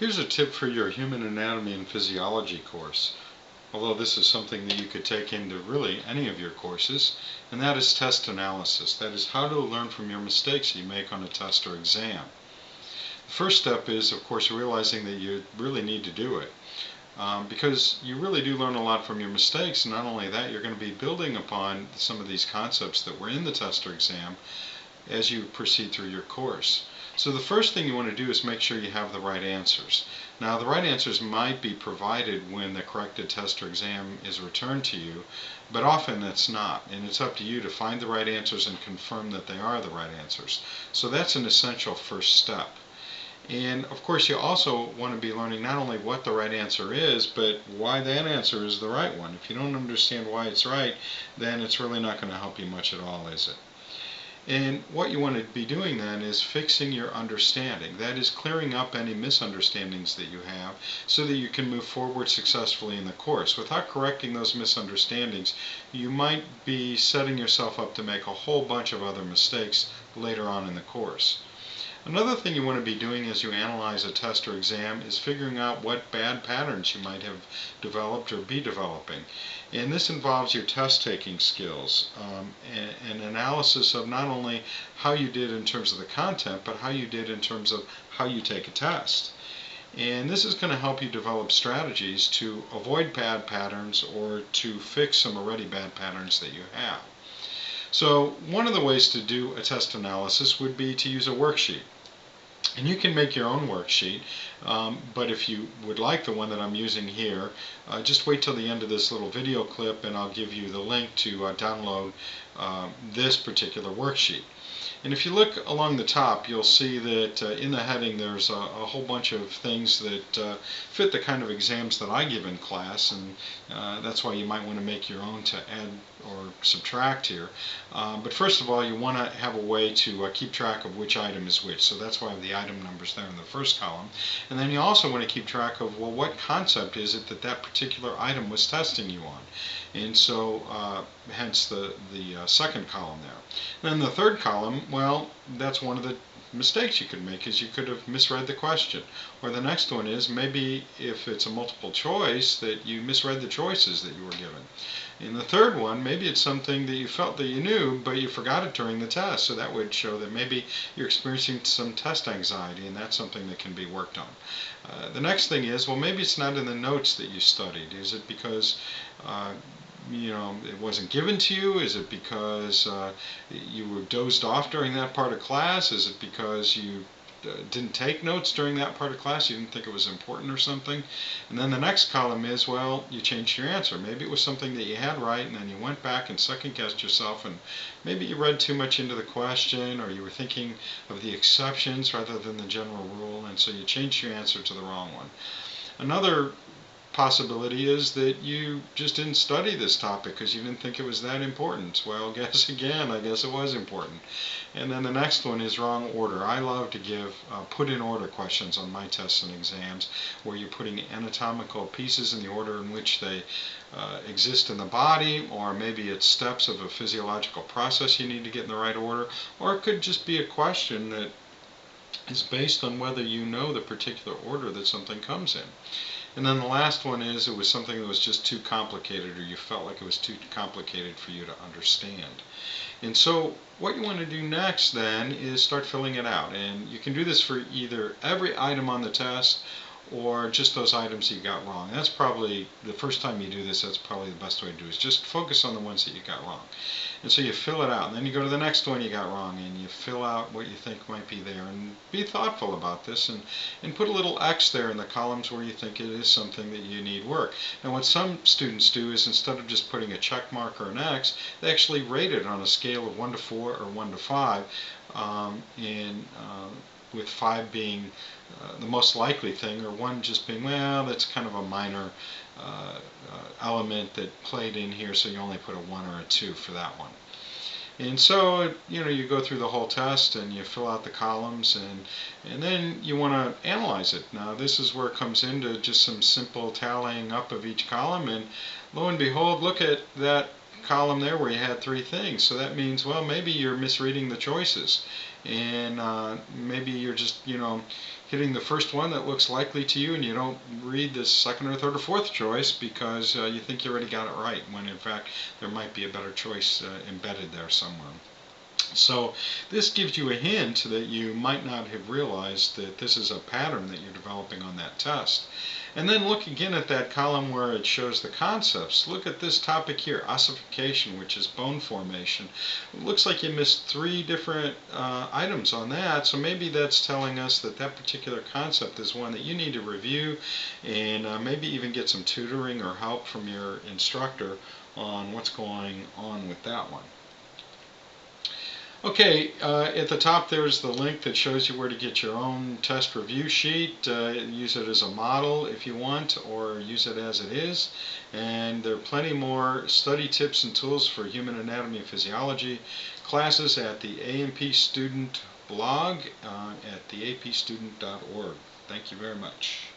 Here's a tip for your human anatomy and physiology course, although this is something that you could take into really any of your courses, and that is test analysis. That is how to learn from your mistakes you make on a test or exam. The first step is, of course, realizing that you really need to do it. Because you really do learn a lot from your mistakes, and not only that, you're going to be building upon some of these concepts that were in the test or exam as you proceed through your course. So the first thing you want to do is make sure you have the right answers. Now, the right answers might be provided when the corrected test or exam is returned to you, but often it's not, and it's up to you to find the right answers and confirm that they are the right answers. So that's an essential first step. And of course, you also want to be learning not only what the right answer is, but why that answer is the right one. If you don't understand why it's right, then it's really not going to help you much at all, is it? And what you want to be doing then is fixing your understanding. That is, clearing up any misunderstandings that you have so that you can move forward successfully in the course. Without correcting those misunderstandings, you might be setting yourself up to make a whole bunch of other mistakes later on in the course. Another thing you want to be doing as you analyze a test or exam is figuring out what bad patterns you might have developed or be developing. And this involves your test-taking skills, an analysis of not only how you did in terms of the content, but how you did in terms of how you take a test. And this is going to help you develop strategies to avoid bad patterns or to fix some already bad patterns that you have. So one of the ways to do a test analysis would be to use a worksheet. And you can make your own worksheet, but if you would like the one that I'm using here, just wait till the end of this little video clip and I'll give you the link to download this particular worksheet. And if you look along the top, you'll see that in the heading there's a whole bunch of things that fit the kind of exams that I give in class, and that's why you might want to make your own to add or subtract here. But first of all, you want to have a way to keep track of which item is which, so that's why I have the item numbers there in the first column. And then you also want to keep track of, well, what concept is it that that particular item was testing you on? And so hence the second column there. Then the third column, well, that's one of the mistakes you could make, is you could have misread the question. Or the next one is maybe if it's a multiple choice that you misread the choices that you were given. In the third one, maybe it's something that you felt that you knew, but you forgot it during the test. So that would show that maybe you're experiencing some test anxiety, and that's something that can be worked on. The next thing is, well, maybe it's not in the notes that you studied. Is it because it wasn't given to you? Is it because you were dozed off during that part of class? Is it because you didn't take notes during that part of class? You didn't think it was important or something? And then the next column is, well, you changed your answer. Maybe it was something that you had right, and then you went back and second-guessed yourself, and maybe you read too much into the question, or you were thinking of the exceptions rather than the general rule, and so you changed your answer to the wrong one. Another possibility is that you just didn't study this topic because you didn't think it was that important. Well, guess again, I guess it was important. And then the next one is wrong order. I love to give put in order questions on my tests and exams, where you're putting anatomical pieces in the order in which they exist in the body, or maybe it's steps of a physiological process you need to get in the right order, or it could just be a question that is based on whether you know the particular order that something comes in. And then the last one is, it was something that was just too complicated, or you felt like it was too complicated for you to understand. And so what you want to do next then is start filling it out. And you can do this for either every item on the test or just those items you got wrong. That's probably, the first time you do this, that's probably the best way to do it, is just focus on the ones that you got wrong. And so you fill it out, and then you go to the next one you got wrong, and you fill out what you think might be there. And be thoughtful about this, and put a little X there in the columns where you think it is something that you need work. Now what some students do is, instead of just putting a check mark or an X, they actually rate it on a scale of 1 to 4 or 1 to 5, with 5 being the most likely thing, or 1 just being, well, that's kind of a minor element that played in here, so you only put a 1 or a 2 for that one. And so, you go through the whole test and you fill out the columns, and then you want to analyze it. Now this is where it comes into just some simple tallying up of each column, and lo and behold, look at that column there where you had 3 things. So that means, well, maybe you're misreading the choices, and maybe you're just, hitting the first one that looks likely to you, and you don't read the second or third or fourth choice because you think you already got it right, when in fact there might be a better choice embedded there somewhere. So this gives you a hint that you might not have realized that this is a pattern that you're developing on that test. And then look again at that column where it shows the concepts. Look at this topic here, ossification, which is bone formation. It looks like you missed 3 different items on that, so maybe that's telling us that that particular concept is one that you need to review and maybe even get some tutoring or help from your instructor on what's going on with that one. Okay, at the top there's the link that shows you where to get your own test review sheet. Use it as a model if you want, or use it as it is. And there are plenty more study tips and tools for human anatomy and physiology classes at the A&P Student blog at theapstudent.org. Thank you very much.